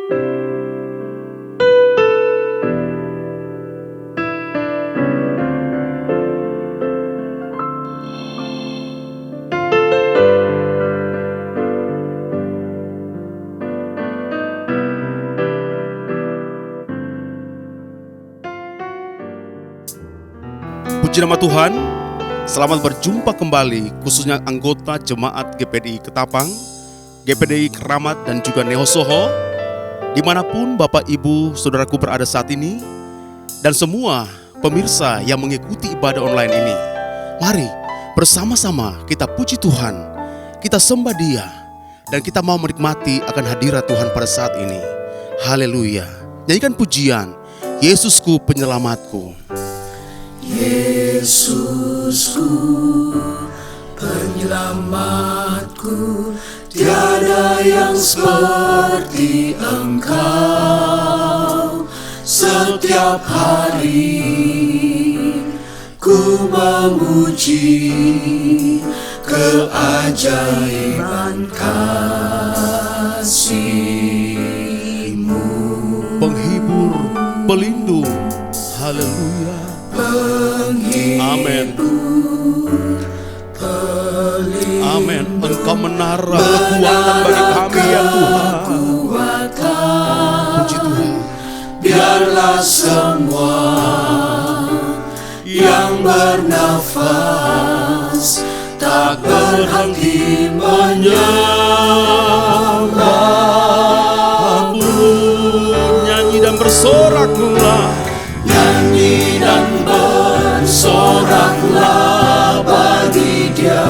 Puji nama Tuhan, selamat berjumpa kembali khususnya anggota Jemaat GPDI Ketapang, GPDI Keramat dan juga Neosoho, dimanapun Bapak Ibu Saudaraku berada saat ini, dan semua pemirsa yang mengikuti ibadah online ini. Mari bersama-sama kita puji Tuhan, kita sembah Dia, dan kita mau menikmati akan hadirat Tuhan pada saat ini. Haleluya. Nyanyikan pujian, Yesusku penyelamatku. Yesusku, penyelamatku, tiada yang seperti Engkau. Setiap hari ku memuji keajaiban kasih-Mu. Penghibur, pelindung, haleluya. Amin. Amin. Engkau menara kekuatan bagi kami ya Tuhan. Puji Tuhan. Biarlah semua yang bernafas tak berhenti menyembah-Mu. Nyanyi dan bersoraklah. Nyanyi dan bersoraklah bagi Dia.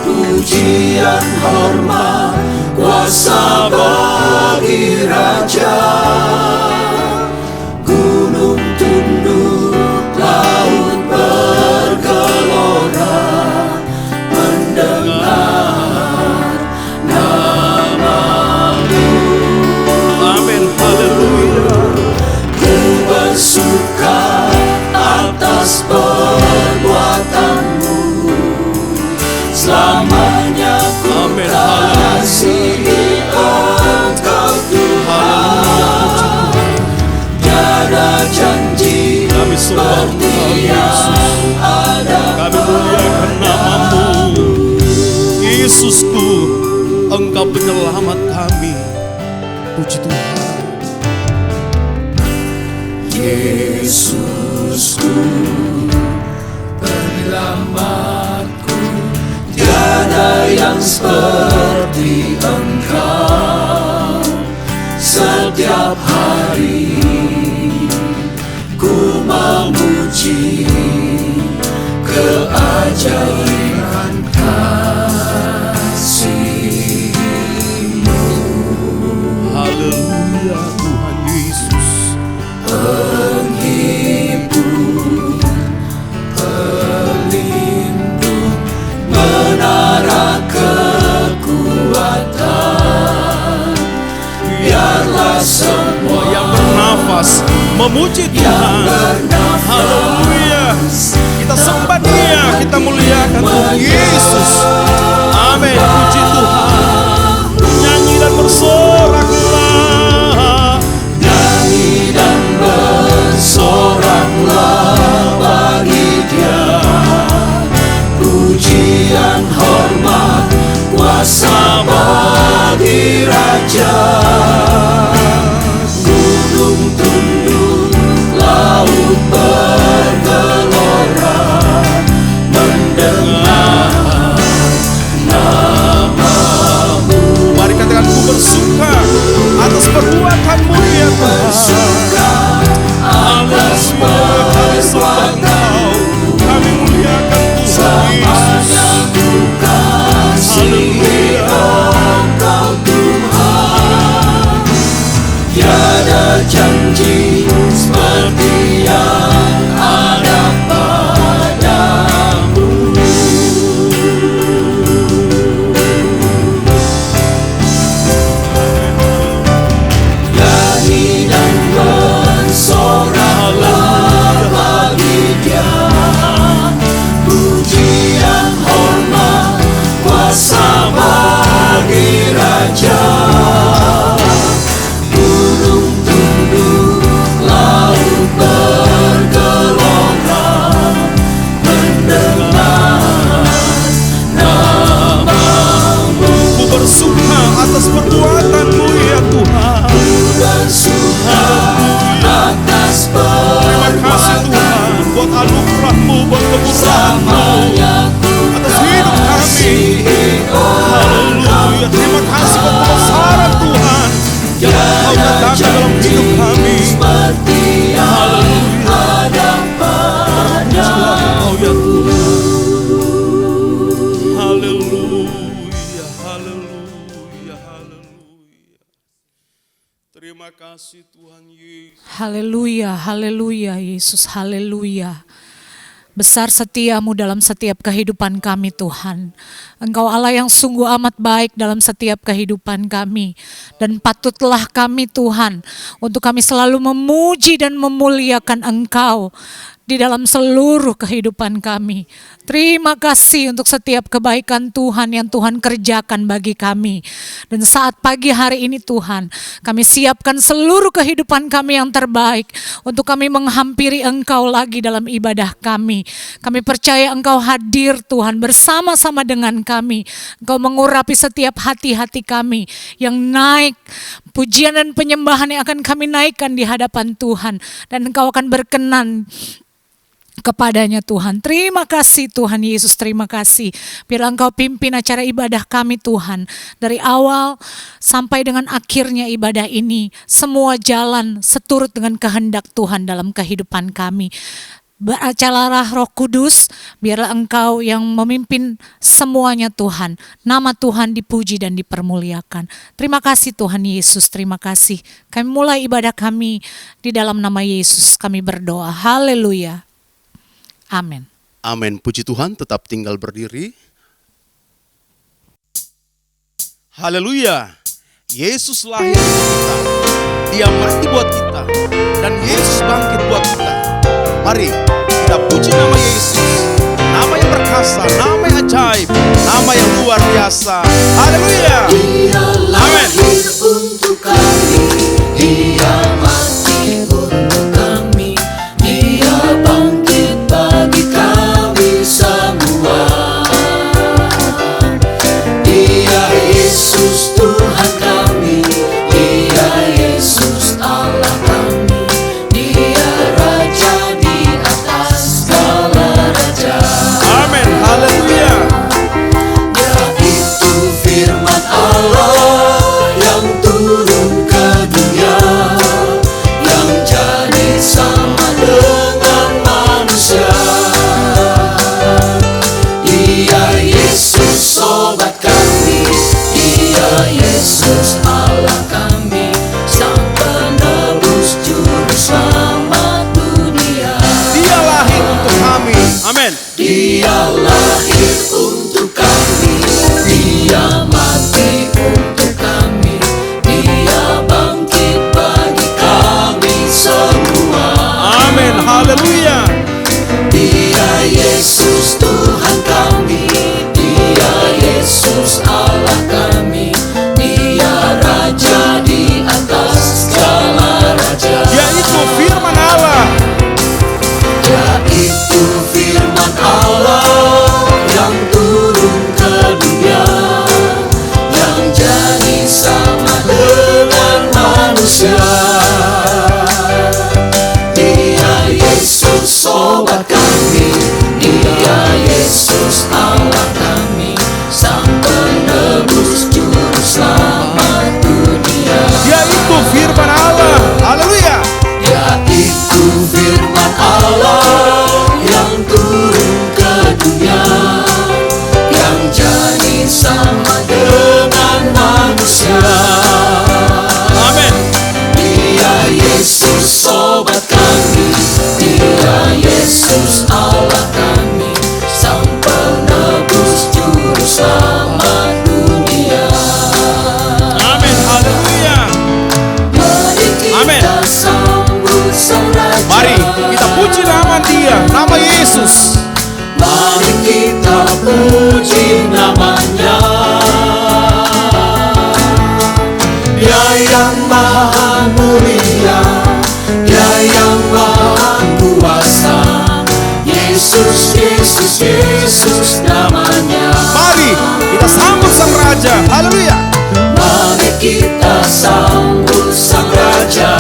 Pujian, hormat, kuasa bagi Raja. Gunung tunduk, laut bergelora, mendengar nama-Mu. Amin, haleluya. Bersuka atas perbuatan-Mu, selamanya ku kasihi Engkau Tuhan. Tiada janji seperti yang ada Kami muliakan nama-Mu, Yesusku, Engkau penyelamat kami. Puji Tuhan. Yesusku, penyelamatku, tiada yang seperti Engkau. Setiap hari ku memuji keajaiban kasih-Mu. Haleluya Tuhan Yesus. Penghibur, pelindung, menara kekuatan. Biarlah semua yang bernafas memuji Tuhan. Haleluya. Kita sembah Dia, kita muliakan Tuhan Yesus. Amin. Puji Tuhan. Nyanyi dan bersoraklah. Nyanyi dan bersoraklah bagi Dia. Pujian, hormat, kuasa bagi Raja. Gunung tunduk, laut bergelora, mendengar nama-Mu. Mari katakan, ku bersuka atas perbuatan-Mu ya Tuhan. Bersuka atas perbuatan-Mu, kami muliakan Tuhan Yesus. ku kasihi Engkau Tuhan. Tiada janji seperti yang ada padamu. Nyanyi dan bersoraklah bagi Dia. Pujian, hormat, kuasa bagi Raja. Terima kasih Tuhan Yesus. Haleluya, haleluya Yesus, haleluya. Besar setiamu dalam setiap kehidupan kami Tuhan. Engkau Allah yang sungguh amat baik dalam setiap kehidupan kami. Dan patutlah kami Tuhan untuk kami selalu memuji dan memuliakan Engkau di dalam seluruh kehidupan kami. Terima kasih untuk setiap kebaikan Tuhan yang Tuhan kerjakan bagi kami. Dan saat pagi hari ini Tuhan, kami siapkan seluruh kehidupan kami yang terbaik untuk kami menghampiri Engkau lagi dalam ibadah kami. Kami percaya Engkau hadir Tuhan bersama-sama dengan kami. Engkau mengurapi setiap hati-hati kami yang naik. Pujian dan penyembahan yang akan kami naikkan di hadapan Tuhan. Dan Engkau akan berkenan kepadanya Tuhan. Terima kasih Tuhan Yesus, terima kasih. Biar Engkau pimpin acara ibadah kami Tuhan. Dari awal sampai dengan akhirnya ibadah ini. Semua jalan seturut dengan kehendak Tuhan dalam kehidupan kami. Beracalah Roh Kudus, biarlah Engkau yang memimpin semuanya Tuhan. Nama Tuhan dipuji dan dipermuliakan. Terima kasih Tuhan Yesus, terima kasih. Kami mulai ibadah kami di dalam nama Yesus. Kami berdoa, haleluya. Amin. Amin. Puji Tuhan, tetap tinggal berdiri. Haleluya. Yesus lahir buat kita. Dia mati buat kita. Dan Yesus bangkit buat kita. Mari kita puji nama Yesus. Nama yang perkasa, nama yang ajaib, nama yang luar biasa. Haleluya. Dia Amin. lahir untuk kami, Dia mati untuk kami, Dia bangkit bagi kami semua. Dia Yesus Tuhan kami, Dia Yesus Allah kami, Dia Raja di atas segala raja. Amin. Haleluya. Dia itu firman Allah yang turun ke dunia, yang jadi sama dengan manusia. Dia Yesus sobat kami, Dia Yesus Allah kami, Sang penebus juru selamat dunia. Dia lahir untuk kami. Amin. Dia lahir untuk kami, Dia mati untuk kami, Dia bangkit bagi kami semua. Amin. Haleluya. Dia Yesus Tuhan kami, Dia Yesus Allah kami, Dia Raja di atas segala raja. Yaitu firman Allah. Yaitu firman Allah yang turun ke dunia, yang jadi sama dengan manusia. Dia Yesus sobat kami, Dia Yesus Allah kami, Sang penebus juru selamat dunia. Yaitu firman Allah. Haleluya. Yaitu firman Allah yang turun ke dunia, yang jadi sama dengan manusia. Amin. Dia Yesus sobat kami, Dia Yesus Allah kami, Sang penebus juru selamat dunia. Amin. Haleluya. Mari Amin. kita sambut Sang Raja. Mari kita puji nama Dia, nama Yesus. Mari kita puji namanya. Dia yang maha mulia, Dia yang maha kuasa. Yesus, Yesus, Yesus namanya. Mari kita sambut Sang Raja. Haleluya. Mari kita sambut Sang Raja.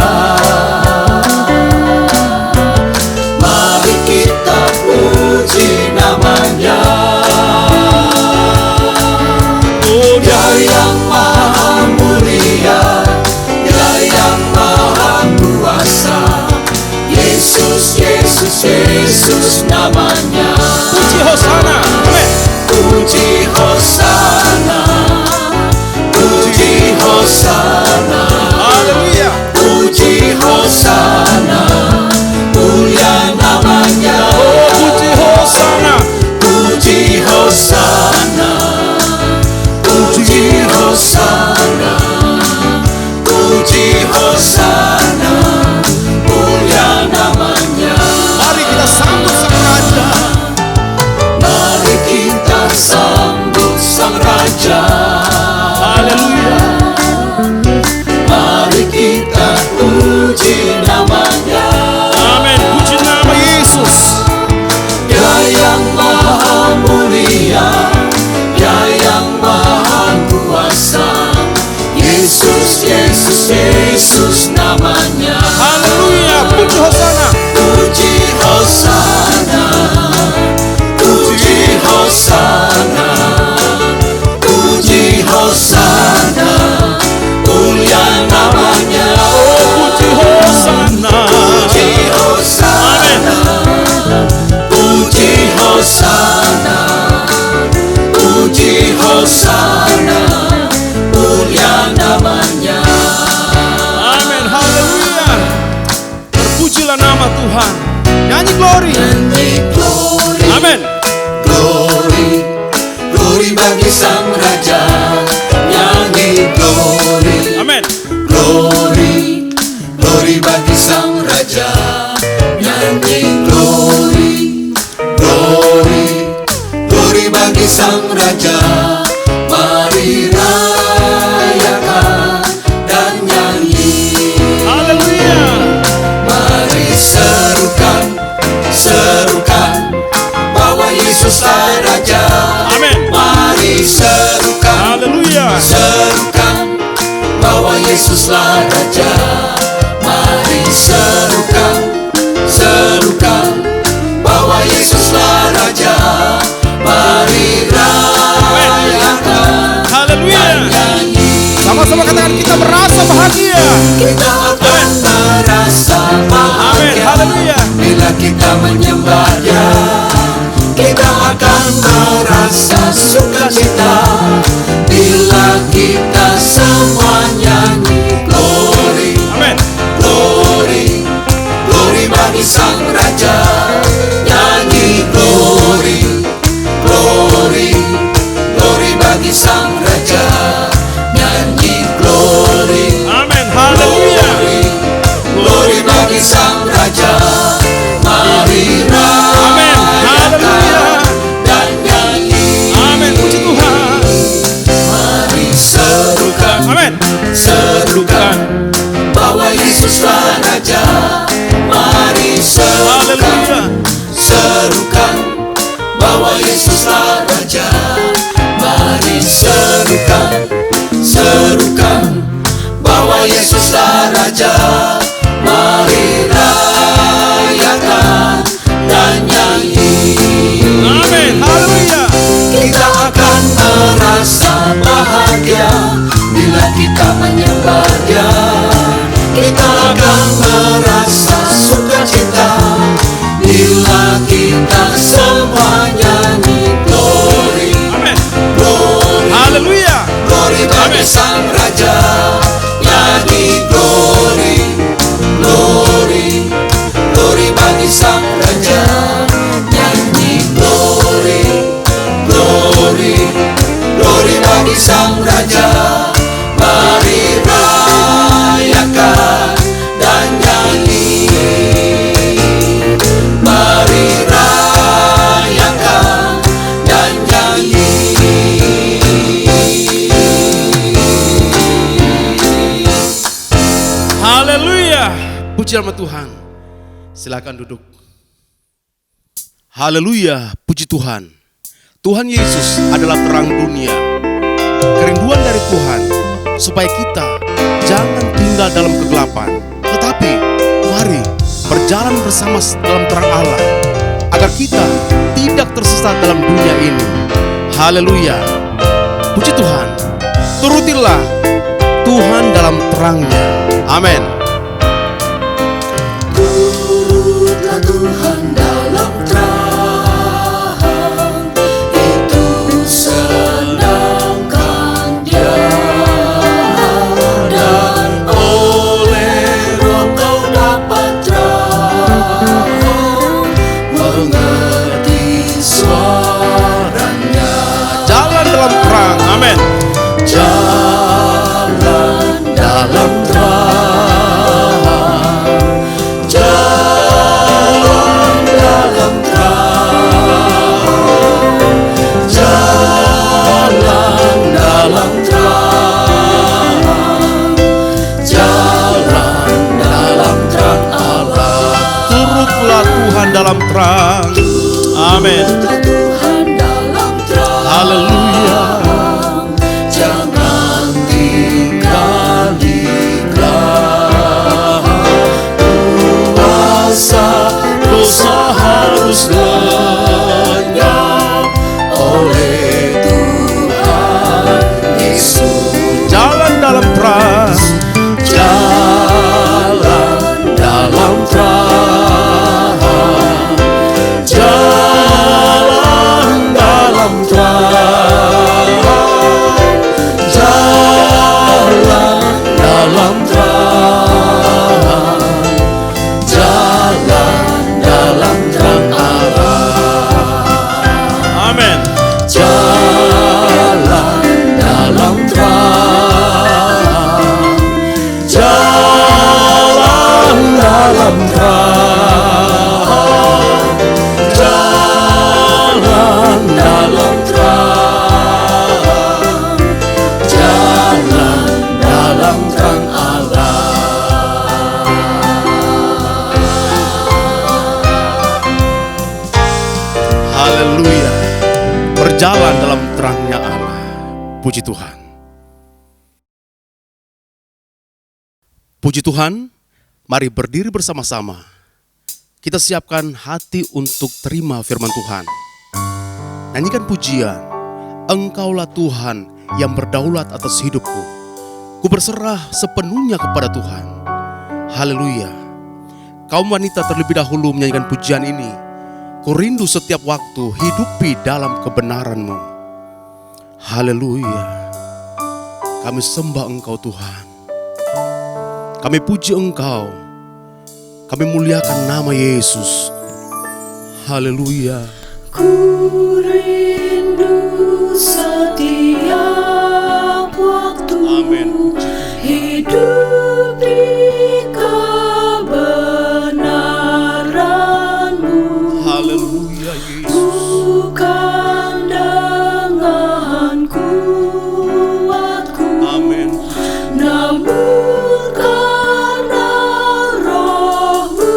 Mari kita puji namanya. Oh, Dia yang maha mulia, Dia Yesus, Yesus, Yesus namanya. Haleluya, puji Hosana. Puji Hosana, puji Hosana, puji Hosana, mulia namanya. Puji Hosana. Puji Hosana, puji Hosana, puji Hosana, mulia namanya. Amin, haleluya. Terpujilah nama Tuhan. Nyanyi glory. Nyanyi glory, Amin. glory, glory bagi Sang Raja. Nyanyi glory, Amin. glory, glory bagi Sang Raja. Nyanyi glory, glory, glory bagi Sang Raja. Mari rayakan dan nyanyi. Haleluya. Mari serukan, serukan bahwa Yesuslah Raja. Amin. Mari serukan, Haleluya. serukan bahwa Yesuslah Raja. Mari serukan, serukan bahwa Yesuslah Raja. Mari rayakan Haleluya. dan nyanyi. Sama-sama katakan kita merasa bahagia. Kita akan merasa Amin. bahagia Haleluya. bila kita menyembah Dia. Kita akan merasa sukacita bila kita semua nyanyi glory, Amin. glory, glory bagi Sang Raja. Nyanyi glory, glory, glory bagi Sang Raja. Nyanyi glory, Amin. Haleluya. glory, glory bagi Sang Raja. Mari rayakan dan nyanyi. Amin. Puji Tuhan. Mari serukan, Amin. serukan bahwa Yesuslah Raja. Mari serukan, Haleluya. serukan bahwa Yesuslah Raja. Mari serukan, serukan bahwa Yesuslah Raja. Mari rayakan dan nyanyi. Amin. Haleluya. Kita akan merasa bahagia bila kita menyembah Dia. Kita akan merasa sukacita bila kita semua nyanyi glory, Amin. glory, Haleluya. glory bagi Amin. Sang Raja. Nyanyi glory, glory, glory bagi Sang Raja. Nyanyi glory, glory, glory bagi Sang Raja. Mari rayakan dan nyanyi. Mari rayakan dan nyanyi. Haleluya. Puji nama Tuhan. Silakan duduk. Haleluya. Puji Tuhan. Tuhan Yesus adalah terang dunia. Kerinduan dari Tuhan supaya kita jangan tinggal dalam kegelapan, tetapi mari berjalan bersama dalam terang Allah agar kita tidak tersesat dalam dunia ini. Haleluya. Puji Tuhan. Turutilah Tuhan dalam terangnya. Amin. Turutlah Tuhan dalam terang, itu senangkan Dia, dan oleh Roh kau dapat terang, mengerti suaranya. Jalan dalam terang. Amin. Jalan dalam terang, jalan dalam terang, jalan dalam terang, jalan dalam terang Allah. Turutlah Tuhan dalam terang. Amin. Turutlah Tuhan dalam terang. Haleluya. Jangan tinggal Puji Tuhan. Puji Tuhan, mari berdiri bersama-sama. Kita siapkan hati untuk terima firman Tuhan. Nyanyikan pujian, Engkaulah Tuhan yang berdaulat atas hidupku. Ku berserah sepenuhnya kepada Tuhan. Haleluya. Kaum wanita terlebih dahulu menyanyikan pujian ini. Ku rindu setiap waktu hidupi dalam kebenaran-Mu. Haleluya. Kami sembah Engkau Tuhan. Kami puji Engkau. Kami muliakan nama Yesus. Haleluya. Ku rindu setiap waktu. Amin. Hidup di kebenaran-Mu. Haleluya Yesus. Bukan dengan kuatku, Amin. namun karena Roh-Mu.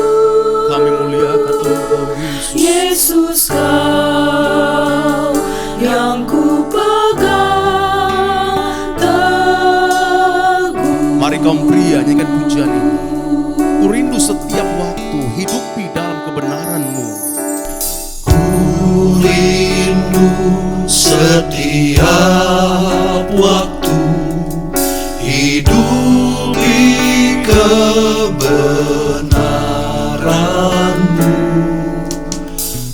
Kami muliakan Engkau Yesus. Yesus, Kau yang ku pegang teguh. Mari kaum pria nyanyikan pujian ini. Ku rindu setiap waktu hidupi dalam kebenaran-Mu. Ku rindu setiap waktu hidup di kebenaran-Mu.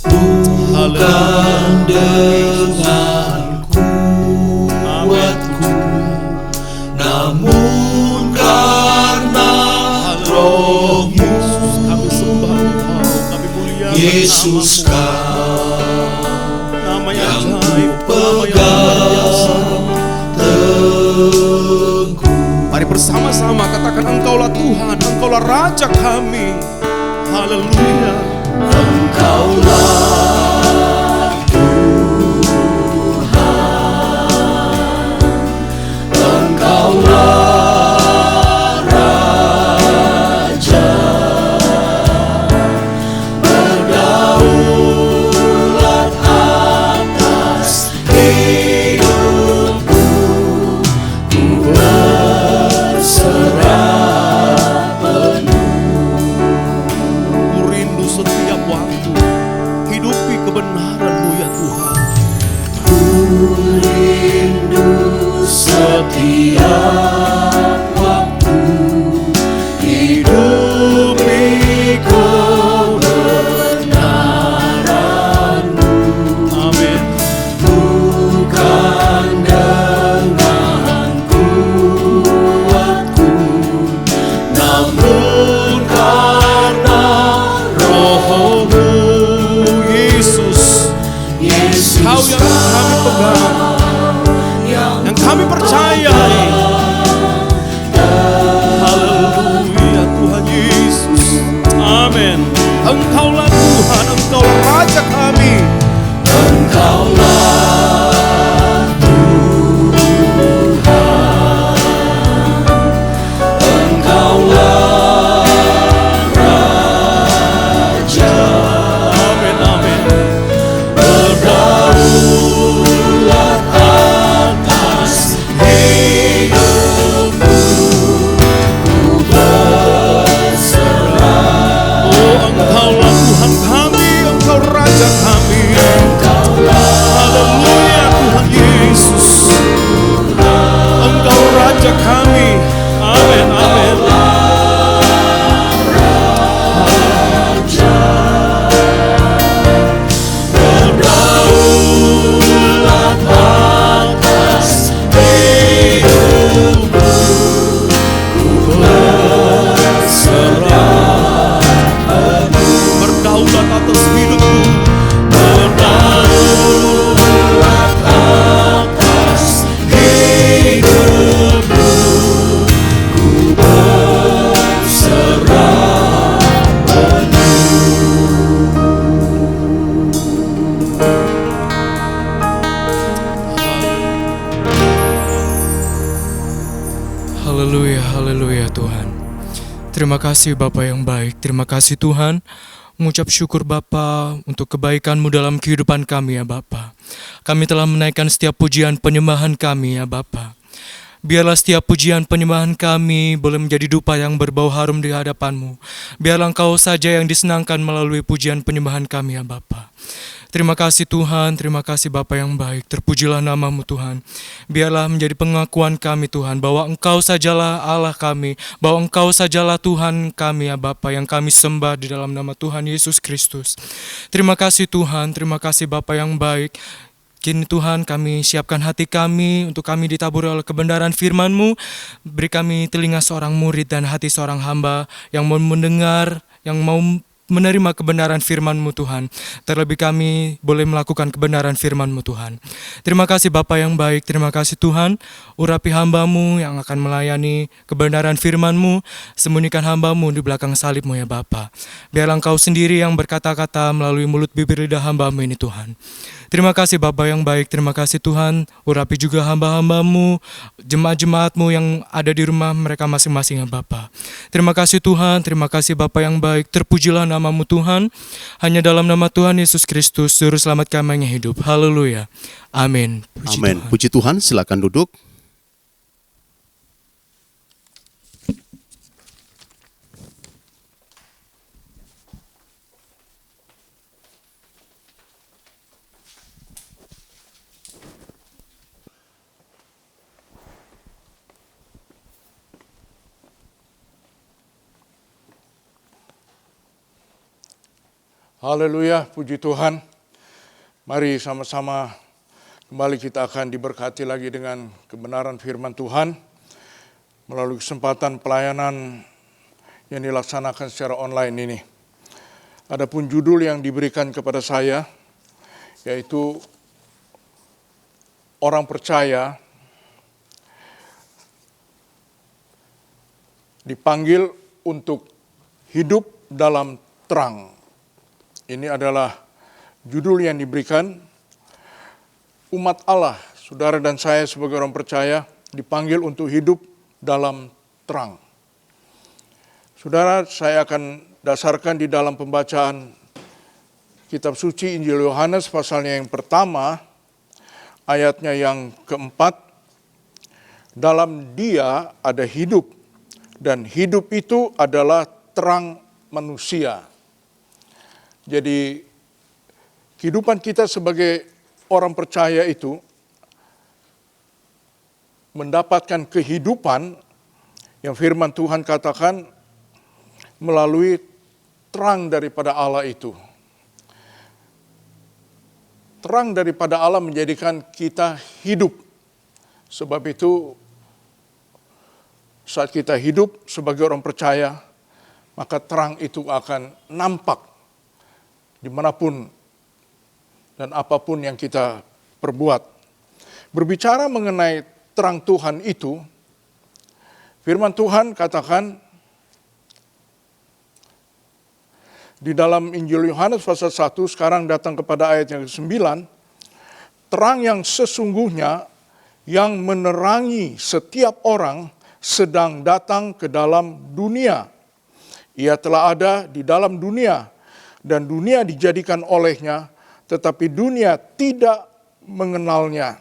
Bukan dengan kuatku, namun karena Roh-Mu. Kami sembah Engkau, kami muliakan Yesus, nama-Mu. Nama yang yang ajaib, nama yang luar biasa. teguh. Mari bersama-sama katakan, Engkaulah Tuhan, Engkaulah Raja kami. Haleluya. Engkaulah Raja, berdaulat atas hidupku. Ku berserah Ku rindu setiap waktu hidupi kebenaran-Mu ya Tuhan. rindu setiap waktu hidupi kebenaran-Mu. Amin. Bukan dengan kuatku, namun karena Roh-Mu Yesus, Yesus, Kau yang kami pegang, yang kami percayai. Haleluya Tuhan Yesus. Amin. Engkaulah Tuhan, Engkaulah Raja kami. Engkaulah Raja, Amin, amin. berdaulat atas hidupku. Ku berserah. Oh, Engkaulah Tuhan kami, Engkau Raja kami. Haleluya Tuhan Yesus. Engkau Raja kami. Amin, amin. Berdaulat atas hidupku. Ku berserah. Berdaulat atas hidupku. Berdaulat atas hidupku. Ku berserah Haleluya, haleluya Tuhan. Terima kasih Bapa yang baik, terima kasih Tuhan mengucap syukur Bapa untuk kebaikan-Mu dalam kehidupan kami ya Bapa. Kami telah menaikkan setiap pujian penyembahan kami ya Bapa. Biarlah setiap pujian penyembahan kami boleh menjadi dupa yang berbau harum di hadapan-Mu. Biarlah Engkau saja yang disenangkan melalui pujian penyembahan kami ya Bapa. Terima kasih Tuhan, terima kasih Bapa yang baik. Terpujilah nama-Mu Tuhan. Biarlah menjadi pengakuan kami Tuhan, bahwa Engkau sajalah Allah kami, bahwa Engkau sajalah Tuhan kami ya Bapa, yang kami sembah di dalam nama Tuhan Yesus Kristus. Terima kasih Tuhan, terima kasih Bapa yang baik. Kini Tuhan kami siapkan hati kami untuk kami ditaburi oleh kebenaran firman-Mu. Beri kami telinga seorang murid dan hati seorang hamba yang mau mendengar, yang mau menerima kebenaran firman-Mu Tuhan. Terlebih kami boleh melakukan kebenaran firman-Mu Tuhan. Terima kasih Bapa yang baik, terima kasih Tuhan. Urapi hamba-Mu yang akan melayani kebenaran firman-Mu. Sembunyikan hamba-Mu di belakang salib-Mu ya Bapa. Biarlah Engkau sendiri yang berkata-kata melalui mulut bibir lidah hamba-Mu ini Tuhan. Terima kasih Bapa yang baik, terima kasih Tuhan. Urapi juga hamba-hamba-Mu, jemaat-jemaat-Mu yang ada di rumah mereka masing-masing ya Bapa. Terima kasih Tuhan, terima kasih Bapa yang baik. Terpujilah nama-Mu Tuhan. Hanya dalam nama Tuhan Yesus Kristus, Juru Selamat kami yang hidup. Haleluya. Amin. Amin. Puji Tuhan, silakan duduk. Haleluya, puji Tuhan. Mari sama-sama kembali kita akan diberkati lagi dengan kebenaran firman Tuhan melalui kesempatan pelayanan yang dilaksanakan secara online ini. Adapun judul yang diberikan kepada saya yaitu orang percaya dipanggil untuk hidup dalam terang. Ini adalah judul yang diberikan umat Allah, saudara dan saya sebagai orang percaya dipanggil untuk hidup dalam terang. Saudara, saya akan dasarkan di dalam pembacaan kitab suci Injil Yohanes pasalnya yang pertama, ayatnya yang keempat. Dalam Dia ada hidup, dan hidup itu adalah terang manusia. Jadi kehidupan kita sebagai orang percaya itu mendapatkan kehidupan yang firman Tuhan katakan melalui terang daripada Allah itu. Terang daripada Allah menjadikan kita hidup. Sebab itu saat kita hidup sebagai orang percaya, maka terang itu akan nampak dimanapun dan apapun yang kita perbuat. Berbicara mengenai terang Tuhan itu, firman Tuhan katakan di dalam Injil Yohanes pasal 1, sekarang datang kepada ayat yang ke-9, terang yang sesungguhnya yang menerangi setiap orang sedang datang ke dalam dunia. Ia telah ada di dalam dunia, dan dunia dijadikan olehnya, tetapi dunia tidak mengenalnya.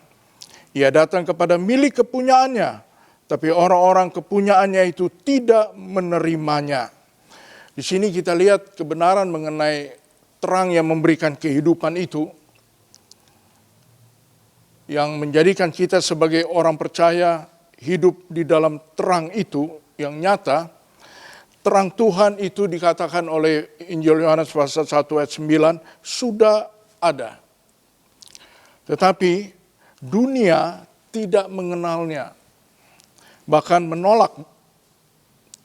Ia datang kepada milik kepunyaannya, tapi orang-orang kepunyaannya itu tidak menerimanya. Di sini kita lihat kebenaran mengenai terang yang memberikan kehidupan itu, yang menjadikan kita sebagai orang percaya hidup di dalam terang itu yang nyata. Terang Tuhan itu dikatakan oleh Injil Yohanes pasal 1 ayat 9 sudah ada. Tetapi dunia tidak mengenalnya, bahkan menolak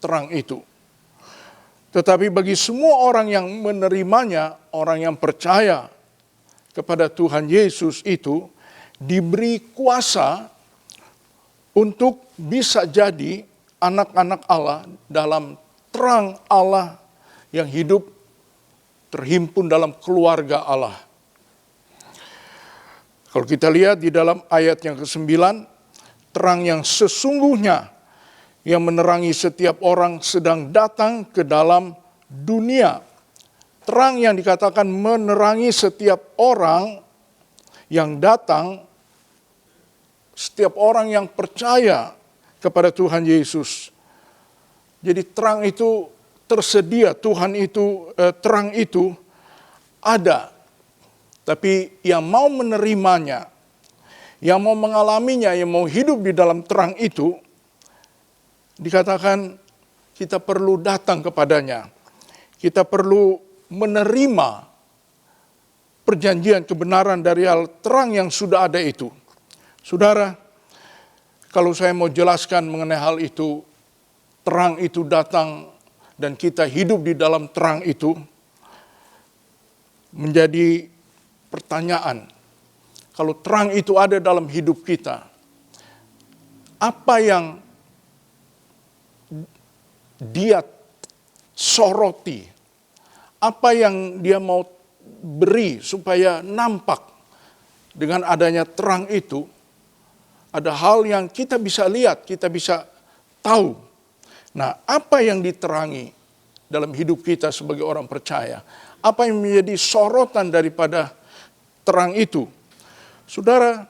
terang itu. Tetapi bagi semua orang yang menerimanya, orang yang percaya kepada Tuhan Yesus itu, diberi kuasa untuk bisa jadi anak-anak Allah dalam terang Allah yang hidup terhimpun dalam keluarga Allah. Kalau kita lihat di dalam ayat yang ke-9, terang yang sesungguhnya yang menerangi setiap orang sedang datang ke dalam dunia. terang yang dikatakan menerangi setiap orang yang datang, setiap orang yang percaya kepada Tuhan Yesus. Jadi terang itu tersedia, terang itu ada. Tapi yang mau menerimanya, yang mau mengalaminya, yang mau hidup di dalam terang itu, dikatakan kita perlu datang kepadanya. Kita perlu menerima perjanjian kebenaran dari hal terang yang sudah ada itu. Saudara, kalau saya mau jelaskan mengenai hal itu, terang itu datang dan kita hidup di dalam terang itu, menjadi pertanyaan. Kalau terang itu ada dalam hidup kita, apa yang dia soroti, apa yang dia mau beri supaya nampak dengan adanya terang itu, ada hal yang kita bisa lihat, kita bisa tahu. Nah, apa yang diterangi dalam hidup kita sebagai orang percaya? Apa yang menjadi sorotan daripada terang itu? Saudara,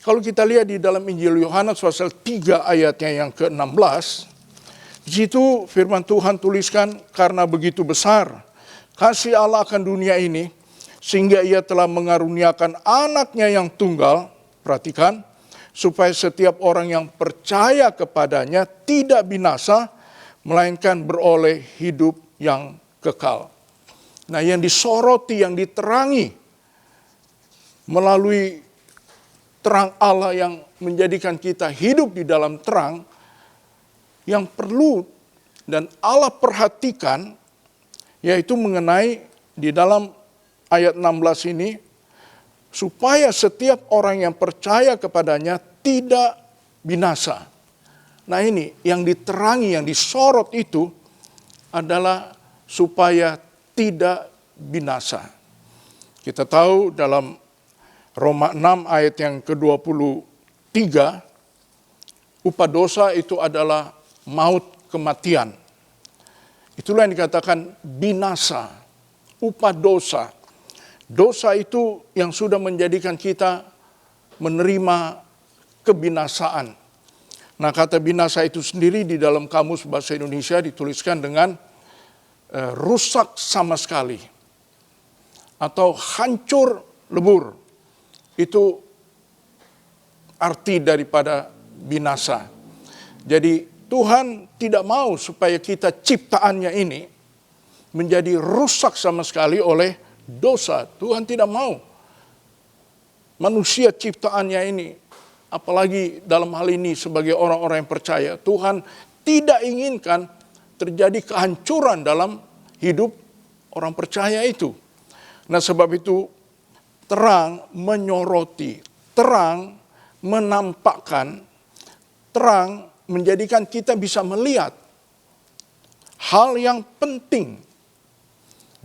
kalau kita lihat di dalam Injil Yohanes pasal 3 ayatnya yang ke-16, di situ firman Tuhan tuliskan, karena begitu besar kasih Allah akan dunia ini, sehingga ia telah mengaruniakan anaknya yang tunggal, perhatikan, supaya setiap orang yang percaya kepadanya tidak binasa, melainkan beroleh hidup yang kekal. Nah, yang disoroti, yang diterangi melalui terang Allah yang menjadikan kita hidup di dalam terang, yang perlu dan Allah perhatikan, yaitu mengenai di dalam ayat 16 ini, supaya setiap orang yang percaya kepadanya tidak binasa. Nah, ini yang diterangi, yang disorot itu adalah supaya tidak binasa. Kita tahu dalam Roma 6 ayat yang ke-23, upah dosa itu adalah maut, kematian. Itulah yang dikatakan binasa, upah dosa. Dosa itu yang sudah menjadikan kita menerima kebinasaan. Nah, kata binasa itu sendiri di dalam kamus bahasa Indonesia dituliskan dengan rusak sama sekali atau hancur lebur. Itu arti daripada binasa. Jadi Tuhan tidak mau supaya kita ciptaannya ini menjadi rusak sama sekali oleh dosa. Tuhan tidak mau manusia ciptaannya ini, apalagi dalam hal ini sebagai orang-orang yang percaya, Tuhan tidak inginkan terjadi kehancuran dalam hidup orang percaya itu. Nah, sebab itu terang menyoroti, terang menampakkan, terang menjadikan kita bisa melihat hal yang penting.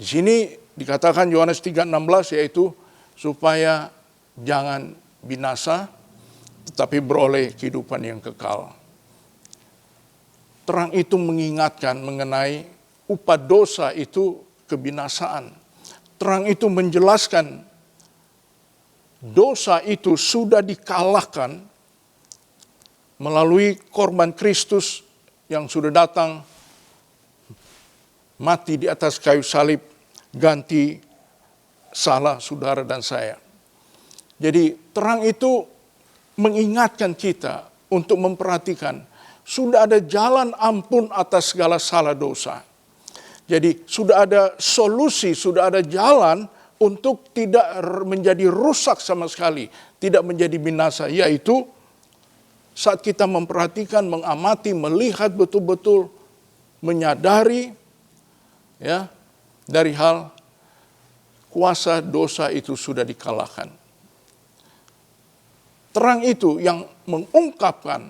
Di sini dikatakan Yohanes 3:16, yaitu supaya jangan binasa, tetapi beroleh kehidupan yang kekal. Terang itu mengingatkan mengenai upah dosa itu kebinasaan. Terang itu menjelaskan dosa itu sudah dikalahkan melalui korban Kristus yang sudah datang mati di atas kayu salib, ganti salah saudara dan saya. Jadi terang itu mengingatkan kita untuk memperhatikan sudah ada jalan ampun atas segala salah dosa. Jadi sudah ada solusi, sudah ada jalan untuk tidak menjadi rusak sama sekali, tidak menjadi binasa, yaitu saat kita memperhatikan, mengamati, melihat betul-betul, menyadari ya dari hal kuasa dosa itu sudah dikalahkan. Terang itu yang mengungkapkan,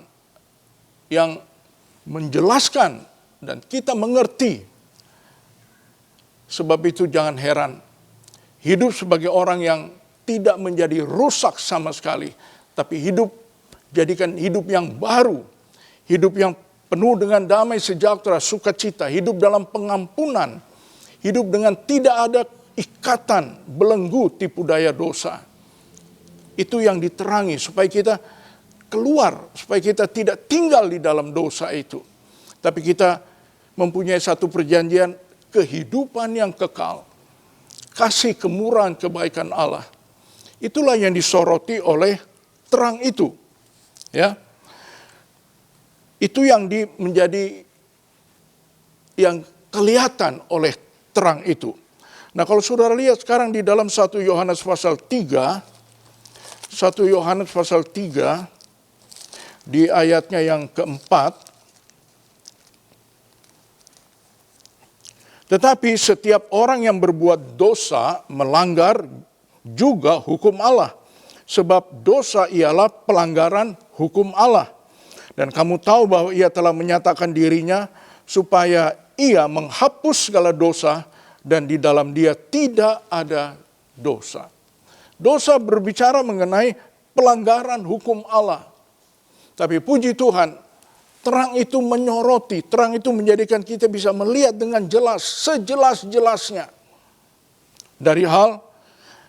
yang menjelaskan, dan kita mengerti. Sebab itu jangan heran, hidup sebagai orang yang tidak menjadi rusak sama sekali, tapi jadikan hidup yang baru, hidup yang penuh dengan damai sejahtera, sukacita, hidup dalam pengampunan, hidup dengan tidak ada ikatan, belenggu, tipu daya dosa. Itu yang diterangi supaya kita keluar, supaya kita tidak tinggal di dalam dosa itu. Tapi kita mempunyai satu perjanjian kehidupan yang kekal. Kasih, kemurahan, kebaikan Allah. Itulah yang disoroti oleh terang itu. Ya. Itu yang menjadi yang kelihatan oleh terang itu. Nah, kalau saudara lihat sekarang di dalam 1 Yohanes pasal 3, 1 Yohanes pasal 3 di ayatnya yang keempat. Tetapi setiap orang yang berbuat dosa melanggar juga hukum Allah. Sebab dosa ialah pelanggaran hukum Allah. Dan kamu tahu bahwa ia telah menyatakan dirinya supaya ia menghapus segala dosa dan di dalam dia tidak ada dosa. Dosa berbicara mengenai pelanggaran hukum Allah. Tapi puji Tuhan, terang itu menyoroti, terang itu menjadikan kita bisa melihat dengan jelas, sejelas-jelasnya. Dari hal,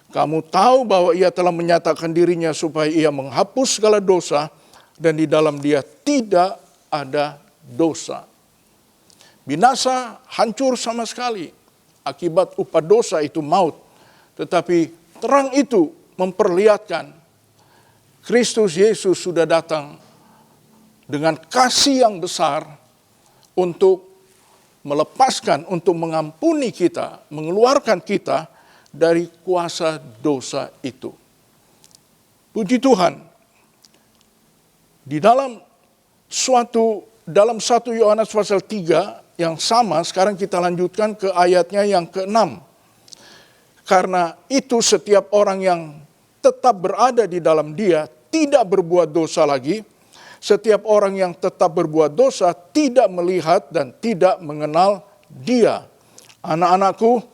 kamu tahu bahwa ia telah menyatakan dirinya supaya ia menghapus segala dosa dan di dalam dia tidak ada dosa. Binasa, hancur sama sekali. Akibat upah dosa itu maut. Tetapi terang itu memperlihatkan Kristus Yesus sudah datang dengan kasih yang besar untuk melepaskan, untuk mengampuni kita, mengeluarkan kita dari kuasa dosa itu. Puji Tuhan, di dalam 1 Yohanes pasal 3 yang sama, sekarang kita lanjutkan ke ayatnya yang ke-6. Karena itu setiap orang yang tetap berada di dalam dia tidak berbuat dosa lagi. Setiap orang yang tetap berbuat dosa tidak melihat dan tidak mengenal dia. Anak-anakku,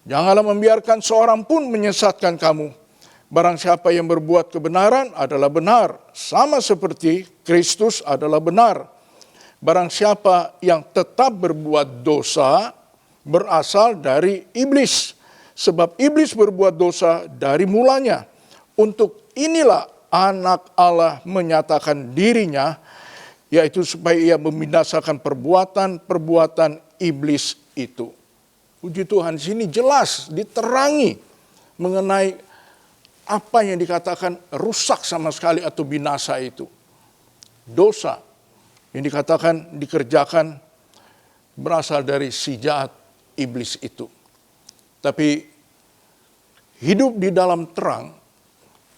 janganlah membiarkan seorang pun menyesatkan kamu. Barang siapa yang berbuat kebenaran adalah benar, sama seperti Kristus adalah benar. Barang siapa yang tetap berbuat dosa berasal dari iblis. Sebab iblis berbuat dosa dari mulanya. Untuk inilah anak Allah menyatakan dirinya, yaitu supaya ia membinasakan perbuatan-perbuatan iblis itu. Puji Tuhan, di sini jelas diterangi mengenai apa yang dikatakan rusak sama sekali atau binasa itu. Dosa yang dikatakan dikerjakan berasal dari si jahat iblis itu. Tapi hidup di dalam terang,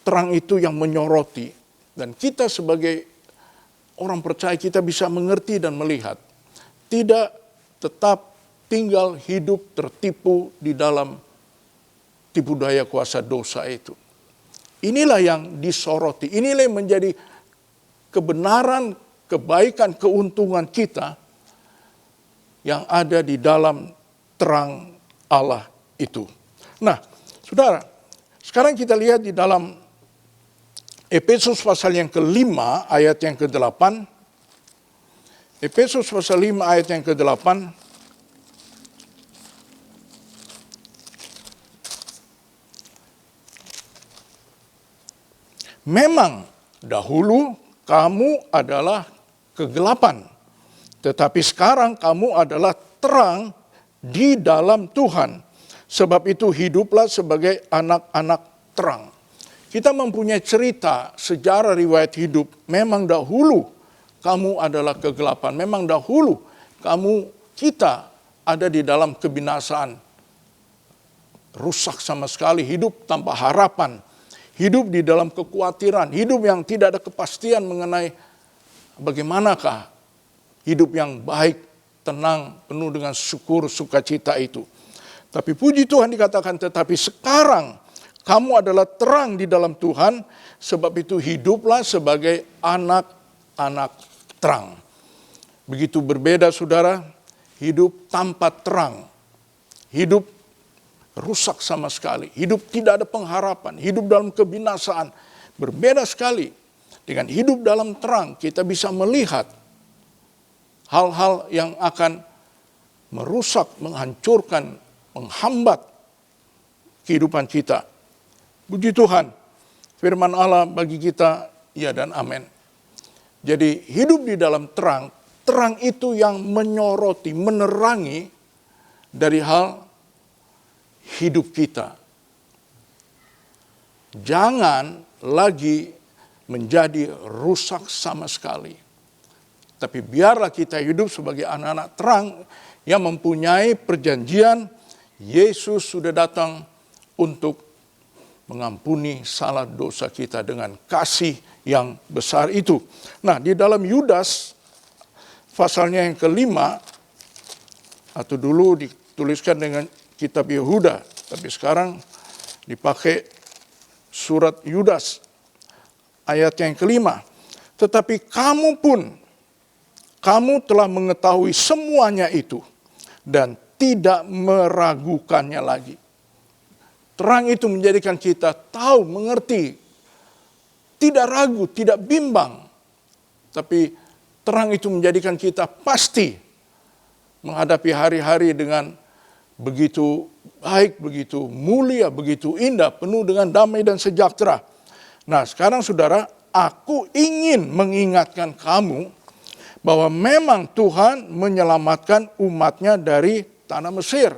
terang itu yang menyoroti. Dan kita sebagai orang percaya kita bisa mengerti dan melihat. Tidak tetap tinggal hidup tertipu di dalam tipu daya kuasa dosa itu. Inilah yang disoroti, inilah yang menjadi kebenaran, kebaikan, keuntungan kita yang ada di dalam terang Allah itu. Nah, saudara, sekarang kita lihat di dalam Efesus pasal yang ke-5 ayat yang ke-8. Efesus pasal 5 ayat yang ke-8. Memang dahulu kamu adalah kegelapan, tetapi sekarang kamu adalah terang di dalam Tuhan. Sebab itu hiduplah sebagai anak-anak terang. Kita mempunyai cerita, sejarah riwayat hidup. Memang dahulu kamu adalah kegelapan. Memang dahulu kita ada di dalam kebinasaan. Rusak sama sekali, hidup tanpa harapan. Hidup di dalam kekhawatiran, hidup yang tidak ada kepastian mengenai bagaimanakah hidup yang baik, tenang, penuh dengan syukur, sukacita itu. Tapi puji Tuhan dikatakan, tetapi sekarang kamu adalah terang di dalam Tuhan, sebab itu hiduplah sebagai anak-anak terang. Begitu berbeda saudara, hidup tanpa terang, hidup rusak sama sekali, hidup tidak ada pengharapan, hidup dalam kebinasaan. Berbeda sekali dengan hidup dalam terang, kita bisa melihat hal-hal yang akan merusak, menghancurkan menghambat kehidupan kita. Puji Tuhan, firman Allah bagi kita, ya dan amin. Jadi hidup di dalam terang, terang itu yang menyoroti, menerangi dari hal hidup kita. Jangan lagi menjadi rusak sama sekali. Tapi biarlah kita hidup sebagai anak-anak terang yang mempunyai perjanjian. Yesus sudah datang untuk mengampuni salah dosa kita dengan kasih yang besar itu. Nah, di dalam Yudas pasalnya yang kelima, atau dulu dituliskan dengan kitab Yehuda, tapi sekarang dipakai surat Yudas ayat yang kelima. Tetapi kamu pun, kamu telah mengetahui semuanya itu dan tidak meragukannya lagi. Terang itu menjadikan kita tahu, mengerti, tidak ragu, tidak bimbang. Tapi terang itu menjadikan kita pasti menghadapi hari-hari dengan begitu baik, begitu mulia, begitu indah, penuh dengan damai dan sejahtera. Nah, sekarang saudara, aku ingin mengingatkan kamu bahwa memang Tuhan menyelamatkan umatnya dari tanah Mesir.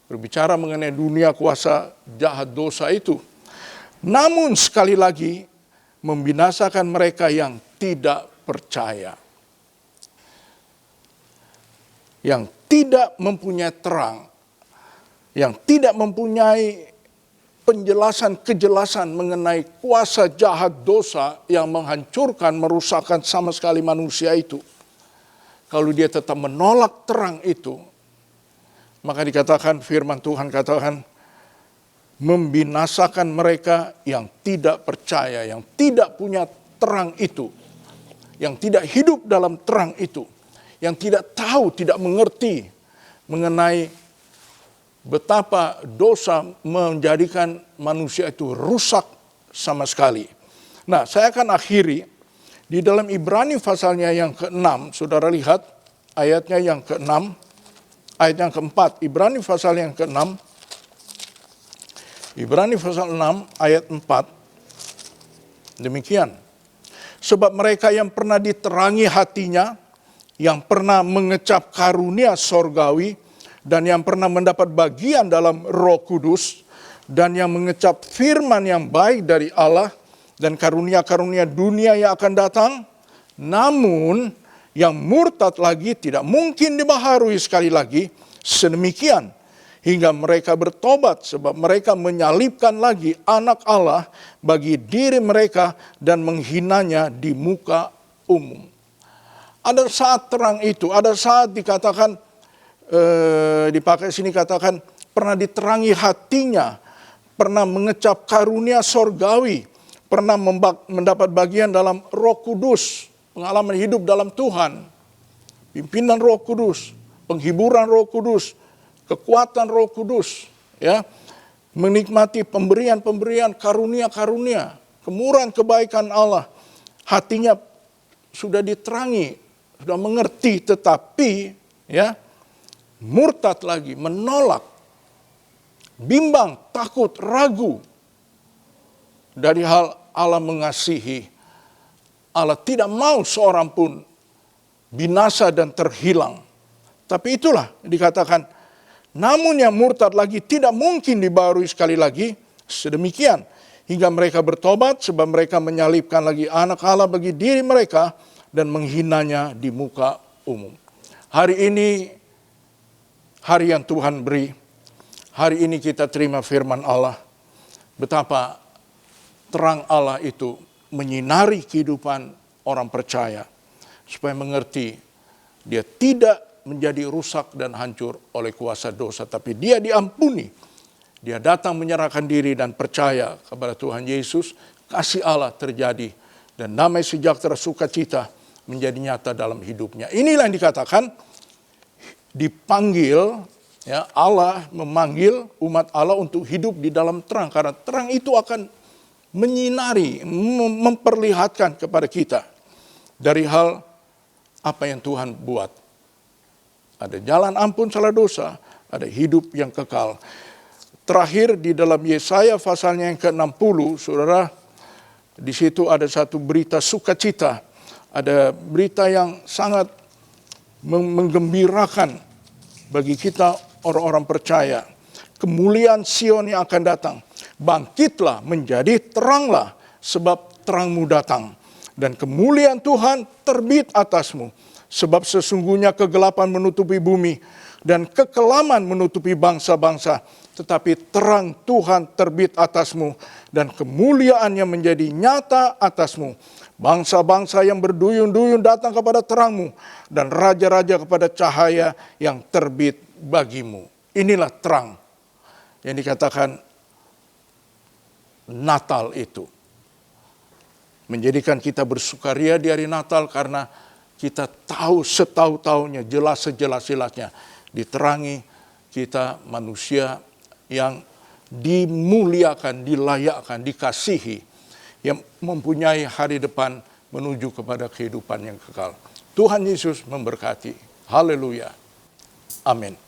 Berbicara mengenai dunia kuasa jahat dosa itu. Namun sekali lagi membinasakan mereka yang tidak percaya. Yang tidak mempunyai terang. Yang tidak mempunyai kejelasan mengenai kuasa jahat dosa yang menghancurkan, merusakkan sama sekali manusia itu. Kalau dia tetap menolak terang itu, maka dikatakan firman Tuhan katakan membinasakan mereka yang tidak percaya, yang tidak punya terang itu, yang tidak hidup dalam terang itu, yang tidak tahu, tidak mengerti mengenai betapa dosa menjadikan manusia itu rusak sama sekali. Nah, saya akan akhiri di dalam Ibrani pasalnya yang ke-6, saudara lihat ayatnya yang ke-6, ayat yang ke-4, Ibrani pasal yang ke-6, Ibrani pasal 6 ayat 4, demikian. Sebab mereka yang pernah diterangi hatinya, yang pernah mengecap karunia sorgawi, dan yang pernah mendapat bagian dalam Roh Kudus, dan yang mengecap firman yang baik dari Allah, dan karunia-karunia dunia yang akan datang, namun yang murtad lagi tidak mungkin dibaharui sekali lagi, sedemikian hingga mereka bertobat, sebab mereka menyalibkan lagi anak Allah bagi diri mereka dan menghinanya di muka umum. Ada saat terang itu, ada saat dikatakan, dipakai sini katakan, pernah diterangi hatinya, pernah mengecap karunia sorgawi, pernah mendapat bagian dalam Roh Kudus, pengalaman hidup dalam Tuhan, pimpinan Roh Kudus, penghiburan Roh Kudus, kekuatan Roh Kudus, ya, menikmati pemberian-pemberian karunia-karunia, kemurahan kebaikan Allah, hatinya sudah diterangi, sudah mengerti, tetapi ya murtad lagi, menolak, bimbang, takut, ragu dari hal Allah mengasihi. Allah tidak mau seorang pun binasa dan terhilang. Tapi itulah dikatakan, namun yang murtad lagi tidak mungkin dibaharui sekali lagi, sedemikian hingga mereka bertobat, sebab mereka menyalibkan lagi anak Allah bagi diri mereka dan menghinanya di muka umum. Hari ini, hari yang Tuhan beri, hari ini kita terima firman Allah, betapa terang Allah itu menyinari kehidupan orang percaya, supaya mengerti dia tidak menjadi rusak dan hancur oleh kuasa dosa, tapi dia diampuni. Dia datang menyerahkan diri dan percaya kepada Tuhan Yesus, kasih Allah terjadi, dan damai sejahtera sukacita menjadi nyata dalam hidupnya. Inilah yang dikatakan dipanggil, ya, Allah memanggil umat Allah untuk hidup di dalam terang, karena terang itu akan menyinari, memperlihatkan kepada kita dari hal apa yang Tuhan buat. Ada jalan ampun salah dosa, ada hidup yang kekal. Terakhir di dalam Yesaya pasalnya yang ke-60, saudara, di situ ada satu berita sukacita, ada berita yang sangat menggembirakan bagi kita orang-orang percaya. Kemuliaan Sion yang akan datang. Bangkitlah menjadi teranglah, sebab terangmu datang. Dan kemuliaan Tuhan terbit atasmu. Sebab sesungguhnya kegelapan menutupi bumi dan kekelaman menutupi bangsa-bangsa. Tetapi terang Tuhan terbit atasmu dan kemuliaannya menjadi nyata atasmu. Bangsa-bangsa yang berduyun-duyun datang kepada terangmu dan raja-raja kepada cahaya yang terbit bagimu. Inilah terang yang dikatakan Natal itu. Menjadikan kita bersukaria di hari Natal karena kita tahu setahu-tahunya, jelas sejelas-jelasnya. Diterangi kita manusia yang dimuliakan, dilayakkan, dikasihi. Yang mempunyai hari depan menuju kepada kehidupan yang kekal. Tuhan Yesus memberkati. Haleluya. Amin.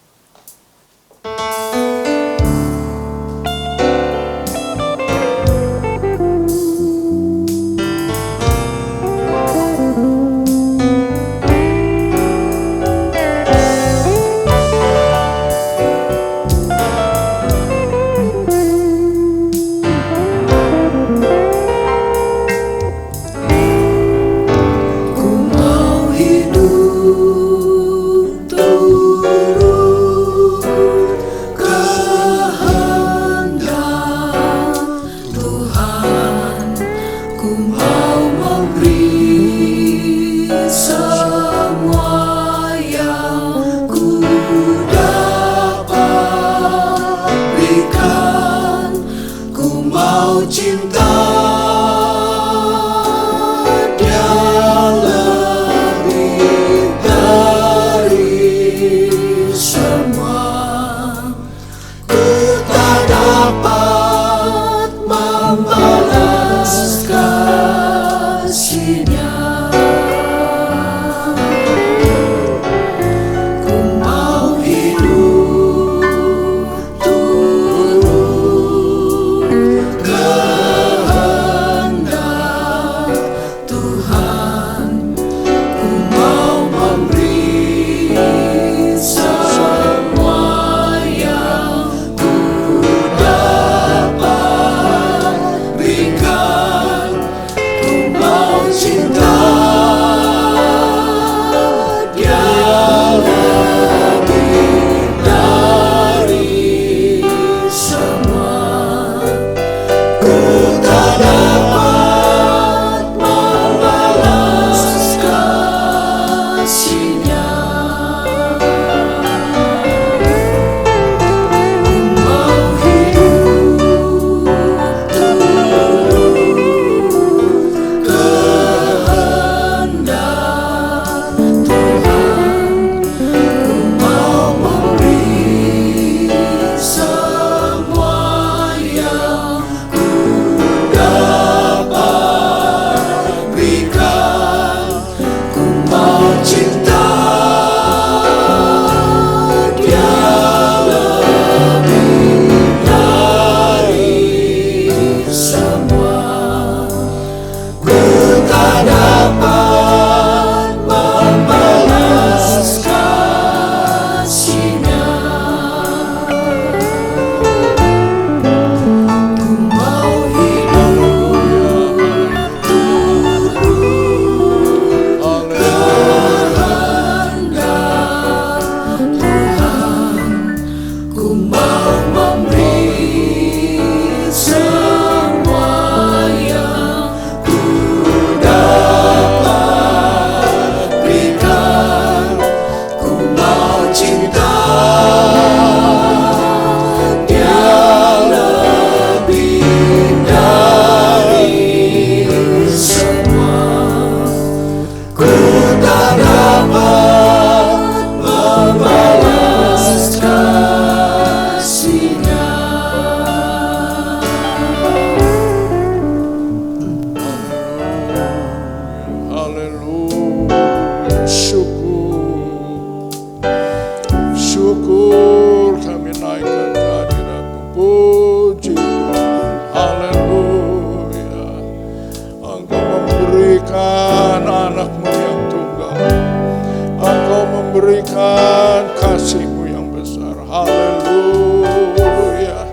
Tuhan, kasih-Mu yang besar. Haleluya.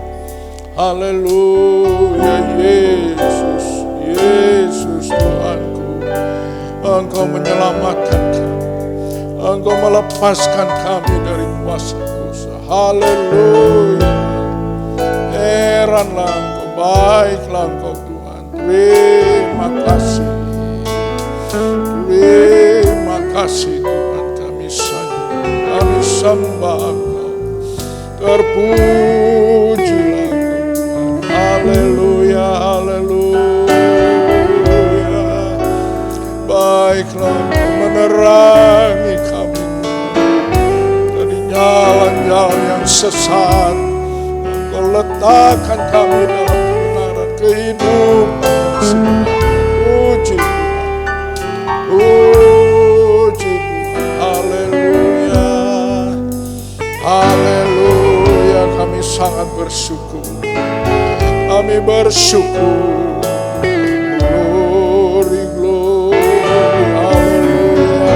Haleluya. Yesus, Yesus Tuhanku, Engkau menyelamatkan kami, Engkau melepaskan kami dari kuasa dosa. Haleluya. Heranlah Engkau, baiklah Engkau Tuhan. Terima kasih. Terima kasih Tuhan, kami sembah Engkau. Terpujilah Engkau Tuhan. Haleluya, haleluya. Baiklah Engkau menerangi kami dari jalan-jalan yang sesat. Engkau letakkan kami dalam kebenaran kehidupan. Puji Tuhan, puji Tuhan. Haleluya, haleluya. Kami sangat bersyukur, kami bersyukur. Glory, glory, haleluya.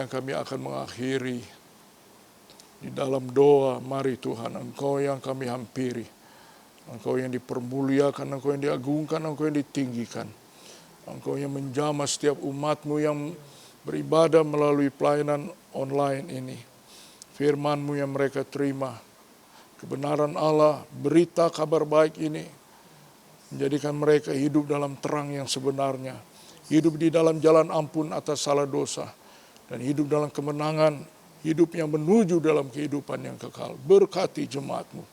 yang kami akan mengakhiri di dalam doa. Mari Tuhan, Engkau yang kami hampiri, Engkau yang dipermuliakan, Engkau yang diagungkan, Engkau yang ditinggikan, Engkau yang menjamah setiap umat-Mu yang beribadah melalui pelayanan online ini. Firman-Mu yang mereka terima, kebenaran Allah, berita kabar baik ini, menjadikan mereka hidup dalam terang yang sebenarnya, hidup di dalam jalan ampun atas salah dosa, dan hidup dalam kemenangan, hidup yang menuju dalam kehidupan yang kekal. Berkati jemaat-Mu,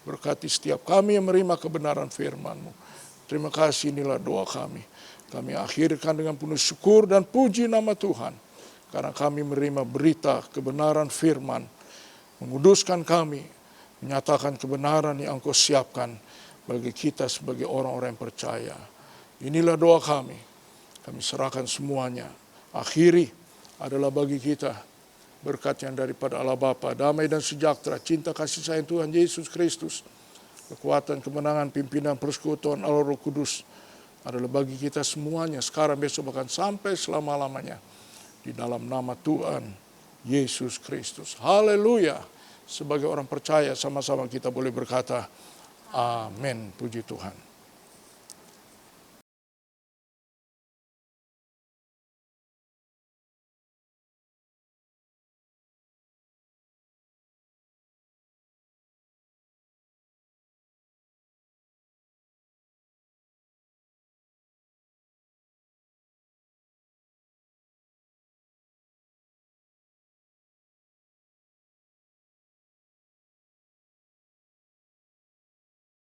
berkati setiap kami yang menerima kebenaran firman-Mu. Terima kasih, inilah doa kami. Kami akhirkan dengan penuh syukur dan puji nama Tuhan, karena kami menerima berita kebenaran firman, menguduskan kami, menyatakan kebenaran yang Engkau siapkan bagi kita sebagai orang-orang yang percaya. Inilah doa kami. Kami serahkan semuanya. Akhiri adalah bagi kita berkat yang daripada Allah Bapa, damai dan sejahtera, cinta kasih sayang Tuhan Yesus Kristus, kekuatan, kemenangan, pimpinan, persekutuan Allah Roh Kudus adalah bagi kita semuanya, sekarang, besok, bahkan sampai selama-lamanya. Di dalam nama Tuhan Yesus Kristus. Haleluya. Sebagai orang percaya, sama-sama kita boleh berkata, amin. Puji Tuhan.